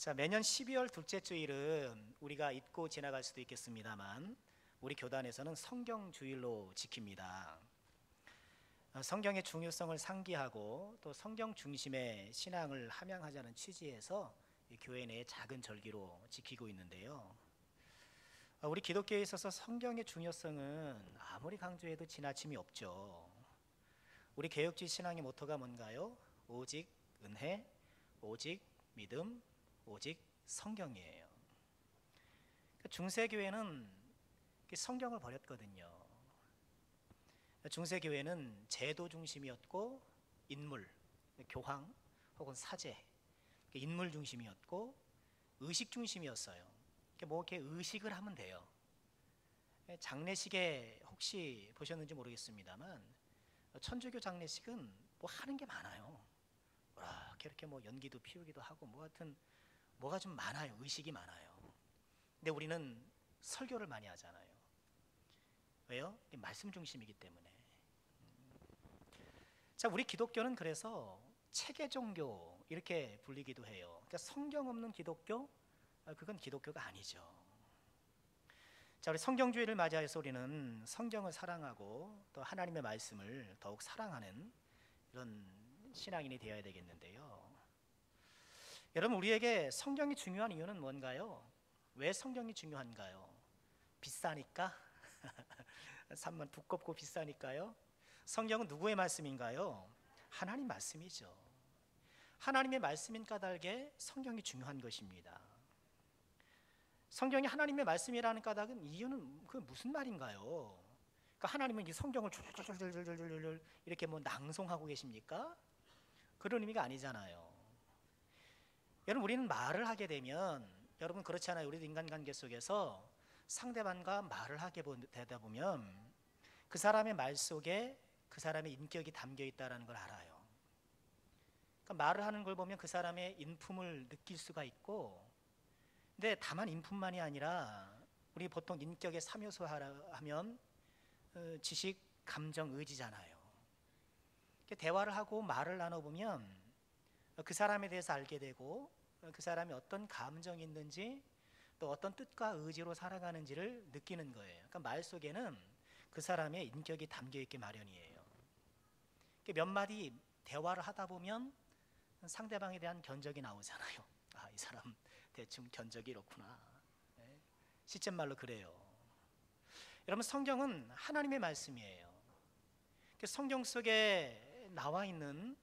자, 매년 12월 둘째 주일은 우리가 잊고 지나갈 수도 있겠습니다만 우리 교단에서는 성경주일로 지킵니다. 성경의 중요성을 상기하고 또 성경 중심의 신앙을 함양하자는 취지에서 이 교회 내에 작은 절기로 지키고 있는데요. 우리 기독교에 있어서 성경의 중요성은 아무리 강조해도 지나침이 없죠. 우리 개혁주의 신앙의 모토가 뭔가요? 오직 은혜, 오직 믿음, 오직 성경이에요. 중세교회는 성경을 버렸거든요. 중세교회는 제도 중심이었고 인물, 교황 혹은 사제, 인물 중심이었고 의식 중심이었어요. 뭐 이렇게 의식을 하면 돼요. 장례식에 혹시 보셨는지 모르겠습니다만 천주교 장례식은 뭐 하는 게 많아요. 이렇게 뭐 연기도 피우기도 하고 뭐 같은 뭐가 좀 많아요. 의식이 많아요. 근데 우리는 설교를 많이 하잖아요. 왜요? 말씀 중심이기 때문에. 자, 우리 기독교는 그래서 체계 종교 이렇게 불리기도 해요. 그러니까 성경 없는 기독교, 그건 기독교가 아니죠. 자, 우리 성경주의를 맞이해서 우리는 성경을 사랑하고 또 하나님의 말씀을 더욱 사랑하는 이런 신앙인이 되어야 되겠는데요. 여러분, 우리에게 성경이 중요한 이유는 뭔가요? 왜 성경이 중요한가요? 비싸니까? 산만 두껍고 비싸니까요? 성경은 누구의 말씀인가요? 하나님 말씀이죠. 하나님의 말씀인 까닭에 성경이 중요한 것입니다. 성경이 하나님의 말씀이라는 까닭은 이유는 그 무슨 말인가요? 그러니까 하나님은 이 성경을 줄줄줄줄줄줄 이렇게 뭐 낭송하고 계십니까? 그런 의미가 아니잖아요. 여러분, 우리는 말을 하게 되면 여러분 그렇지 않아요? 우리 인간관계 속에서 상대방과 말을 하게 되다 보면 그 사람의 말 속에 그 사람의 인격이 담겨 있다는 걸 알아요. 그러니까 말을 하는 걸 보면 그 사람의 인품을 느낄 수가 있고, 근데 다만 인품만이 아니라 우리 보통 인격의 3요소 하면 지식, 감정, 의지잖아요. 대화를 하고 말을 나눠보면 그 사람에 대해서 알게 되고 그 사람이 어떤 감정이 있는지 또 어떤 뜻과 의지로 살아가는지를 느끼는 거예요. 그러니까 말 속에는 그 사람의 인격이 담겨 있기 마련이에요. 몇 마디 대화를 하다 보면 상대방에 대한 견적이 나오잖아요. 이 사람 대충 견적이 이렇구나. 실제말로 그래요. 여러분, 성경은 하나님의 말씀이에요. 성경 속에 나와 있는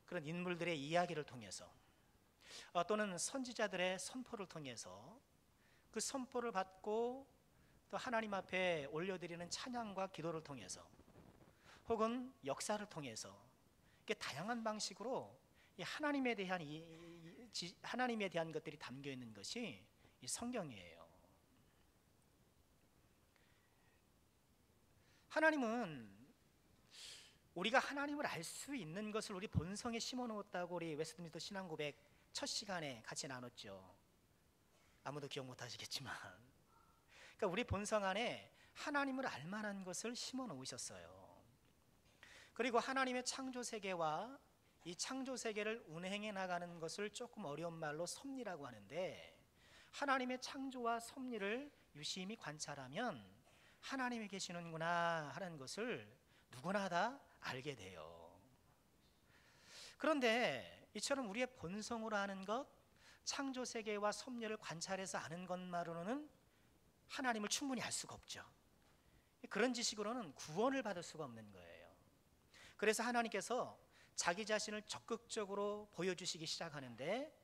그런 인물들의 이야기를 통해서 또는 선지자들의 선포를 통해서 그 선포를 받고 또 하나님 앞에 올려드리는 찬양과 기도를 통해서 혹은 역사를 통해서 이렇게 다양한 방식으로 하나님에 대한 것들이 담겨 있는 것이 이 성경이에요. 하나님은 우리가 하나님을 알 수 있는 것을 우리 본성에 심어 놓았다고 우리 웨스트민스터 신앙 고백 첫 시간에 같이 나눴죠. 아무도 기억 못 하시겠지만, 그러니까 우리 본성 안에 하나님을 알 만한 것을 심어 놓으셨어요. 그리고 하나님의 창조 세계와 이 창조 세계를 운행해 나가는 것을 조금 어려운 말로 섭리라고 하는데, 하나님의 창조와 섭리를 유심히 관찰하면 하나님이 계시는구나 하는 것을 누구나 다 알게 돼요. 그런데 이처럼 우리의 본성으로 아는 것, 창조 세계와 섭리를 관찰해서 아는 것만으로는 하나님을 충분히 알 수가 없죠. 그런 지식으로는 구원을 받을 수가 없는 거예요. 그래서 하나님께서 자기 자신을 적극적으로 보여주시기 시작하는데,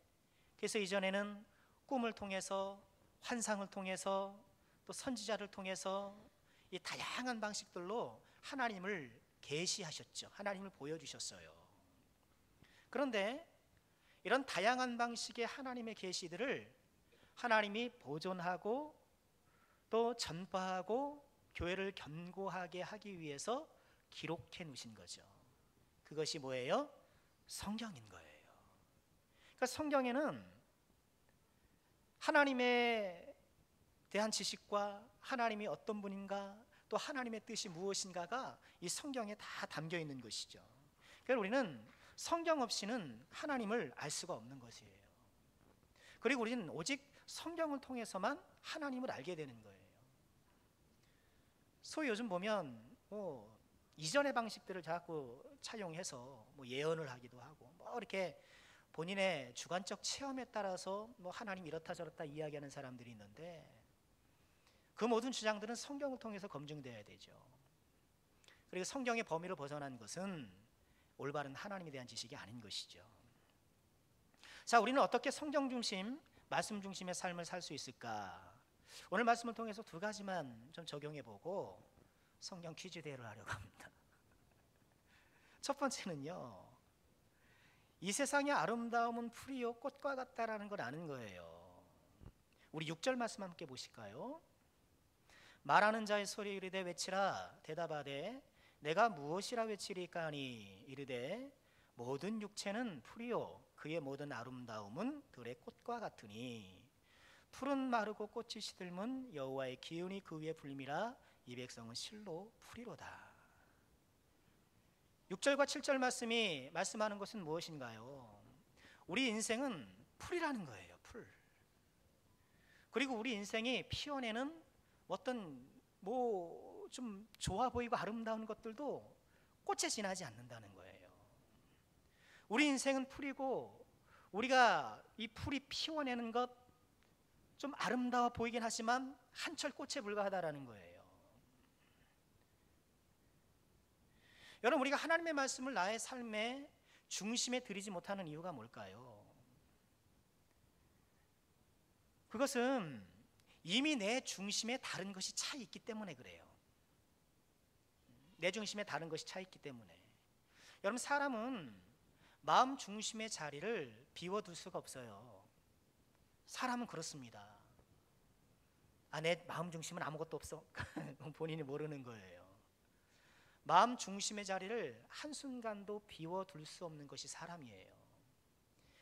그래서 이전에는 꿈을 통해서, 환상을 통해서, 또 선지자를 통해서 이 다양한 방식들로 하나님을 계시하셨죠. 하나님을 보여주셨어요. 그런데 이런 다양한 방식의 하나님의 계시들을 하나님이 보존하고 또 전파하고 교회를 견고하게 하기 위해서 기록해 놓으신 거죠. 그것이 뭐예요? 성경인 거예요. 그러니까 성경에는 하나님에 대한 지식과 하나님이 어떤 분인가 또 하나님의 뜻이 무엇인가가 이 성경에 다 담겨 있는 것이죠. 그러니까 우리는 성경 없이는 하나님을 알 수가 없는 것이에요. 그리고 우리는 오직 성경을 통해서만 하나님을 알게 되는 거예요. 소위 요즘 보면 이전의 방식들을 자꾸 차용해서 예언을 하기도 하고 이렇게 본인의 주관적 체험에 따라서 하나님 이렇다 저렇다 이야기하는 사람들이 있는데, 그 모든 주장들은 성경을 통해서 검증되어야 되죠. 그리고 성경의 범위를 벗어난 것은 올바른 하나님에 대한 지식이 아닌 것이죠. 자, 우리는 어떻게 성경 중심, 말씀 중심의 삶을 살 수 있을까? 오늘 말씀을 통해서 두 가지만 좀 적용해 보고 성경 퀴즈 대회를 하려고 합니다. 첫 번째는요, 이 세상의 아름다움은 풀이요 꽃과 같다라는 걸 아는 거예요. 우리 6절 말씀 함께 보실까요? 말하는 자의 소리 이르되 외치라. 대답하되 내가 무엇이라 외치리까 하니 이르되 모든 육체는 풀이요 그의 모든 아름다움은 들의 꽃과 같으니 풀은 마르고 꽃이 시들면 여호와의 기운이 그 위에 불림이라. 이 백성은 실로 풀이로다. 6절과 7절 말씀이 말씀하는 것은 무엇인가요? 우리 인생은 풀이라는 거예요. 풀. 그리고 우리 인생이 피어내는 어떤 좀 좋아 보이고 아름다운 것들도 꽃에 지나지 않는다는 거예요. 우리 인생은 풀이고 우리가 이 풀이 피워내는 것 좀 아름다워 보이긴 하지만 한철 꽃에 불과하다라는 거예요. 여러분, 우리가 하나님의 말씀을 나의 삶의 중심에 들이지 못하는 이유가 뭘까요? 그것은 이미 내 중심에 다른 것이 차 있기 때문에 그래요. 내 중심에 다른 것이 차 있기 때문에. 여러분, 사람은 마음 중심의 자리를 비워둘 수가 없어요. 사람은 그렇습니다. 내 마음 중심은 아무것도 없어. 본인이 모르는 거예요. 마음 중심의 자리를 한순간도 비워둘 수 없는 것이 사람이에요.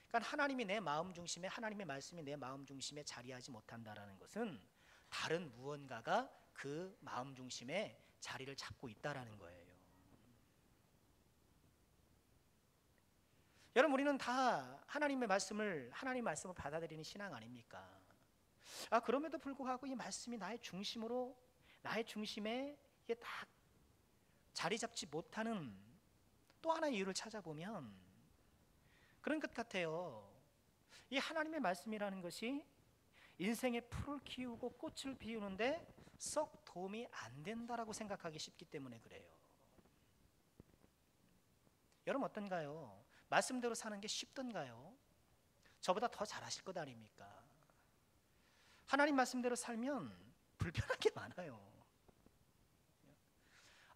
그러니까 하나님이 내 마음 중심에, 하나님의 말씀이 내 마음 중심에 자리하지 못한다라는 것은 다른 무언가가 그 마음 중심에 자리를 잡고 있다라는 거예요. 여러분, 우리는 다 하나님의 말씀을 받아들이는 신앙 아닙니까? 그럼에도 불구하고 이 말씀이 나의 중심에 이게 딱 자리 잡지 못하는 또 하나의 이유를 찾아보면 그런 것 같아요. 이 하나님의 말씀이라는 것이 인생의 풀을 키우고 꽃을 피우는데 썩 도움이 안 된다라고 생각하기 쉽기 때문에 그래요. 여러분, 어떤가요? 말씀대로 사는 게 쉽던가요? 저보다 더 잘하실 것 아닙니까? 하나님 말씀대로 살면 불편한 게 많아요.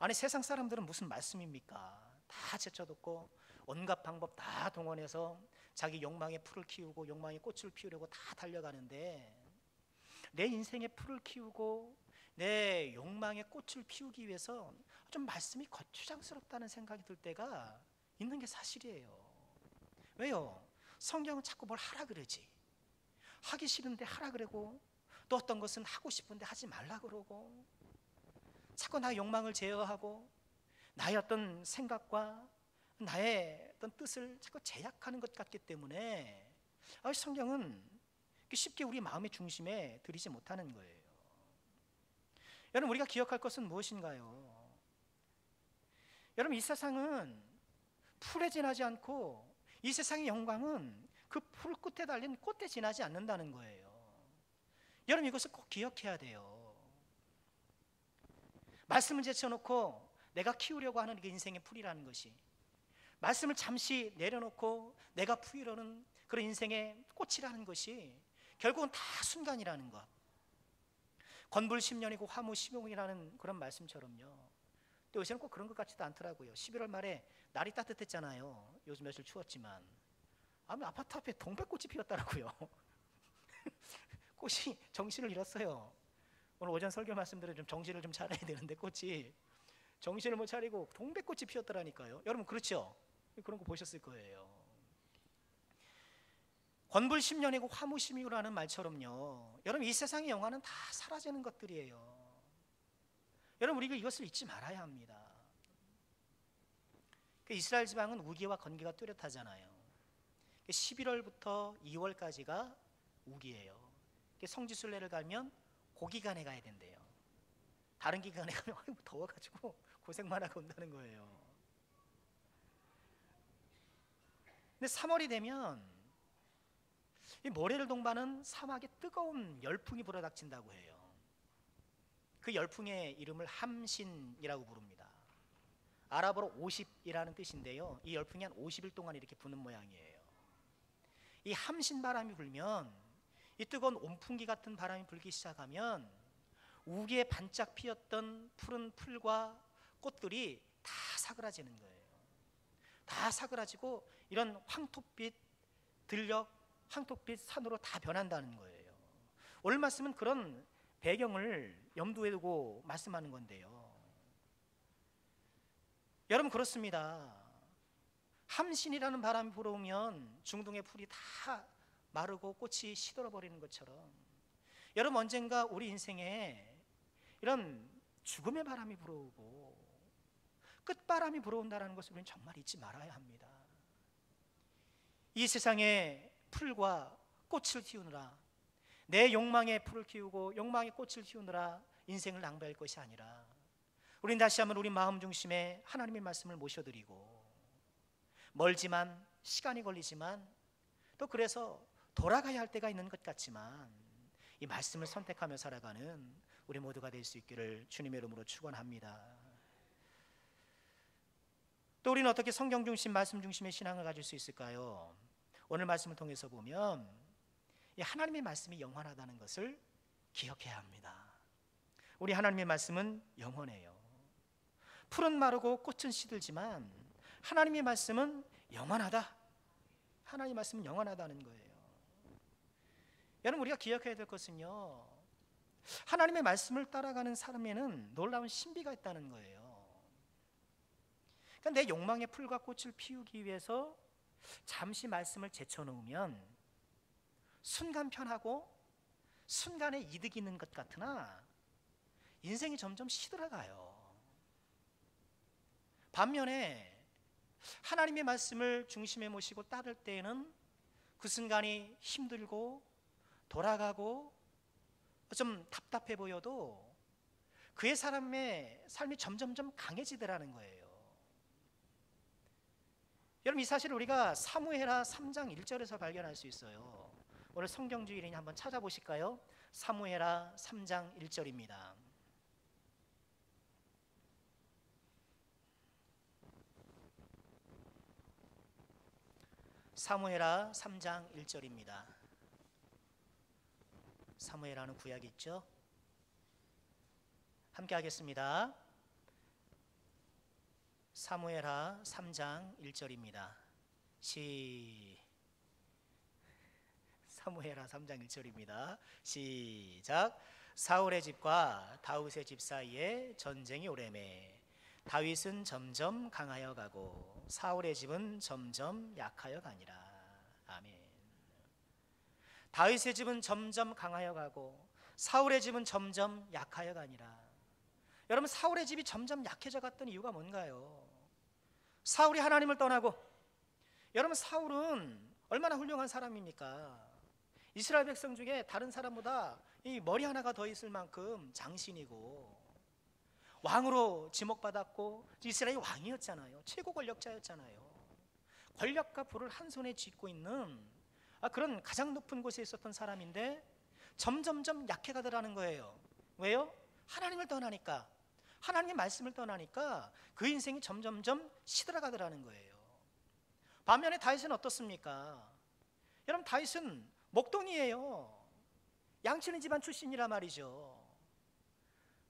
아니, 세상 사람들은 무슨 말씀입니까? 다 제쳐놓고 온갖 방법 다 동원해서 자기 욕망의 풀을 키우고 욕망의 꽃을 피우려고 다 달려가는데, 내 인생의 풀을 키우고 내 욕망의 꽃을 피우기 위해서 좀 말씀이 거추장스럽다는 생각이 들 때가 있는 게 사실이에요. 왜요? 성경은 자꾸 뭘 하라 그러지. 하기 싫은데 하라 그러고, 또 어떤 것은 하고 싶은데 하지 말라 그러고, 자꾸 나의 욕망을 제어하고 나의 어떤 생각과 나의 어떤 뜻을 자꾸 제약하는 것 같기 때문에 성경은 쉽게 우리 마음의 중심에 들이지 못하는 거예요. 여러분, 우리가 기억할 것은 무엇인가요? 여러분, 이 세상은 풀에 지나지 않고 이 세상의 영광은 그 풀 끝에 달린 꽃에 지나지 않는다는 거예요. 여러분, 이것을 꼭 기억해야 돼요. 말씀을 제쳐놓고 내가 키우려고 하는 그 인생의 풀이라는 것이, 말씀을 잠시 내려놓고 내가 피우려는 그런 인생의 꽃이라는 것이 결국은 다 순간이라는 것. 건불 10년이고 화무 10년이라는 그런 말씀처럼요. 또 요새는 꼭 그런 것 같지도 않더라고요. 11월 말에 날이 따뜻했잖아요. 요즘 며칠 추웠지만 아파트 앞에 동백꽃이 피었더라고요. 꽃이 정신을 잃었어요. 오늘 오전 설교 말씀대로 좀 정신을 좀 차려야 되는데 꽃이 정신을 못 차리고 동백꽃이 피었더라니까요. 여러분, 그렇죠? 그런 거 보셨을 거예요. 건불 10년이고 화무 10년이라는 말처럼요, 여러분, 이 세상의 영화는 다 사라지는 것들이에요. 여러분, 우리가 이것을 잊지 말아야 합니다. 이스라엘 지방은 우기와 건기가 뚜렷하잖아요. 11월부터 2월까지가 우기예요. 성지순례를 가면 고기간에 가야 된대요. 다른 기간에 가면 더워가지고 고생만 하고 온다는 거예요. 근데 3월이 되면 이 모래를 동반은 사막에 뜨거운 열풍이 불어닥친다고 해요. 그 열풍의 이름을 함신이라고 부릅니다. 아랍어로 50이라는 뜻인데요, 이 열풍이 한 50일 동안 이렇게 부는 모양이에요. 이 함신 바람이 불면, 이 뜨거운 온풍기 같은 바람이 불기 시작하면 우기에 반짝 피었던 푸른 풀과 꽃들이 다 사그라지는 거예요. 다 사그라지고 이런 황토빛 들녘, 황토빛 산으로 다 변한다는 거예요. 오늘 말씀은 그런 배경을 염두에 두고 말씀하는 건데요. 여러분, 그렇습니다. 함신이라는 바람이 불어오면 중동의 풀이 다 마르고 꽃이 시들어 버리는 것처럼, 여러분, 언젠가 우리 인생에 이런 죽음의 바람이 불어오고 끝바람이 불어온다는 것을 우리는 정말 잊지 말아야 합니다. 이 세상에 풀과 꽃을 틔우느라, 내 욕망의 풀을 키우고 욕망의 꽃을 틔우느라 인생을 낭비할 것이 아니라, 우린 다시 한번 우리 마음 중심에 하나님의 말씀을 모셔드리고, 멀지만 시간이 걸리지만 또 그래서 돌아가야 할 때가 있는 것 같지만 이 말씀을 선택하며 살아가는 우리 모두가 될 수 있기를 주님의 이름으로 축원합니다. 또 우리는 어떻게 성경 중심, 말씀 중심의 신앙을 가질 수 있을까요? 오늘 말씀을 통해서 보면 이 하나님의 말씀이 영원하다는 것을 기억해야 합니다. 우리 하나님의 말씀은 영원해요. 풀은 마르고 꽃은 시들지만 하나님의 말씀은 영원하다. 하나님의 말씀은 영원하다는 거예요. 여러분, 우리가 기억해야 될 것은요, 하나님의 말씀을 따라가는 사람에는 놀라운 신비가 있다는 거예요. 그러니까 내 욕망의 풀과 꽃을 피우기 위해서 잠시 말씀을 제쳐놓으면 순간 편하고 순간에 이득이 있는 것 같으나 인생이 점점 시들어가요. 반면에 하나님의 말씀을 중심에 모시고 따를 때에는 그 순간이 힘들고 돌아가고 좀 답답해 보여도 그의 사람의 삶이 점점점 강해지더라는 거예요. 여러분, 이 사실을 우리가 사무엘하 3장 1절에서 발견할 수 있어요. 오늘 성경 주일이니 한번 찾아보실까요? 사무엘하 3장 1절입니다. 사무엘하 3장 1절입니다. 사무엘하는 구약 있죠? 함께 하겠습니다. 사무엘하 3장 1절입니다. 사무엘하 3장 1절입니다. 시작. 사울의 집과 다윗의 집 사이에 전쟁이 오래매 다윗은 점점 강하여 가고 사울의 집은 점점 약하여 가니라. 아멘. 다윗의 집은 점점 강하여 가고 사울의 집은 점점 약하여 가니라. 여러분, 사울의 집이 점점 약해져 갔던 이유가 뭔가요? 사울이 하나님을 떠나고, 여러분, 사울은 얼마나 훌륭한 사람입니까? 이스라엘 백성 중에 다른 사람보다 이 머리 하나가 더 있을 만큼 장신이고 왕으로 지목받았고 이스라엘의 왕이었잖아요. 최고 권력자였잖아요. 권력과 부를 한 손에 쥐고 있는 그런 가장 높은 곳에 있었던 사람인데 점점점 약해가더라는 거예요. 왜요? 하나님을 떠나니까, 하나님의 말씀을 떠나니까 그 인생이 점점점 시들어가더라는 거예요. 반면에 다윗은 어떻습니까? 여러분, 다윗은 목동이에요. 양치는 집안 출신이라 말이죠.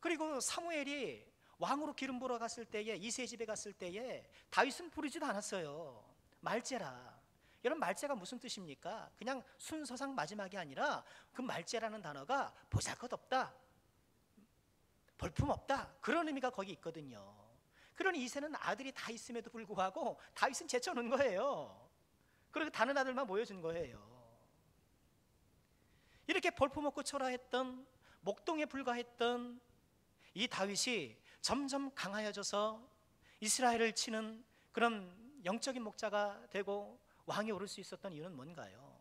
그리고 사무엘이 왕으로 기름 부어 갔을 때에, 이새의 집에 갔을 때에 다윗은 부르지도 않았어요. 말제라. 여러분, 말제가 무슨 뜻입니까? 그냥 순서상 마지막이 아니라 그 말제라는 단어가 보잘것없다, 볼품없다, 그런 의미가 거기 있거든요. 그러니 이새는 아들이 다 있음에도 불구하고 다윗은 제쳐놓은 거예요. 그리고 다른 아들만 모여준 거예요. 이렇게 볼품없고 초라했던, 목동에 불과했던 이 다윗이 점점 강하여져서 이스라엘을 치는 그런 영적인 목자가 되고 왕이 오를 수 있었던 이유는 뭔가요?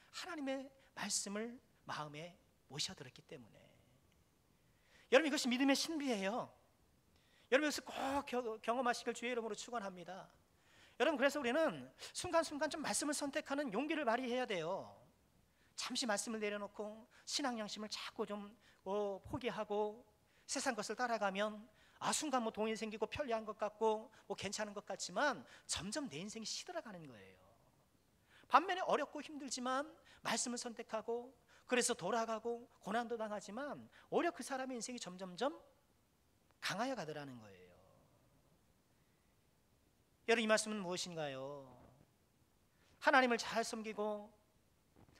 하나님의 말씀을 마음에 모셔들었기 때문에. 여러분, 이것이 믿음의 신비예요. 여러분, 이것을 꼭 경험하시길 주의 이름으로 축원합니다. 여러분, 그래서 우리는 순간순간 좀 말씀을 선택하는 용기를 발휘해야 돼요. 잠시 말씀을 내려놓고 신앙 양심을 자꾸 좀 포기하고 세상 것을 따라가면 순간 뭐 돈이 생기고 편리한 것 같고 뭐 괜찮은 것 같지만 점점 내 인생이 시들어가는 거예요. 반면에 어렵고 힘들지만 말씀을 선택하고 그래서 돌아가고 고난도 당하지만 오히려 그 사람의 인생이 점점점 강하여 가더라는 거예요. 여러분, 이 말씀은 무엇인가요? 하나님을 잘 섬기고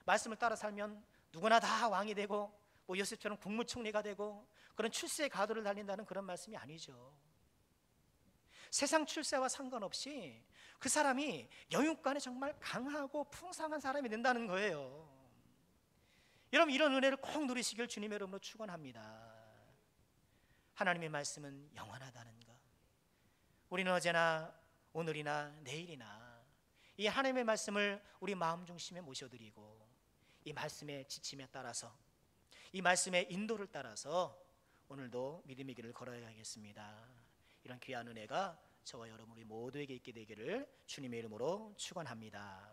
말씀을 따라 살면 누구나 다 왕이 되고 뭐 요셉처럼 국무총리가 되고 그런 출세의 가도를 달린다는 그런 말씀이 아니죠. 세상 출세와 상관없이 그 사람이 영육간에 정말 강하고 풍성한 사람이 된다는 거예요. 여러분, 이런 은혜를 꼭 누리시길 주님의 이름으로 축원합니다. 하나님의 말씀은 영원하다는 것, 우리는 어제나 오늘이나 내일이나 이 하나님의 말씀을 우리 마음 중심에 모셔드리고 이 말씀의 지침에 따라서 이 말씀의 인도를 따라서 오늘도 믿음의 길을 걸어야겠습니다. 이런 귀한 은혜가 저와 여러분 우리 모두에게 있게 되기를 주님의 이름으로 축원합니다.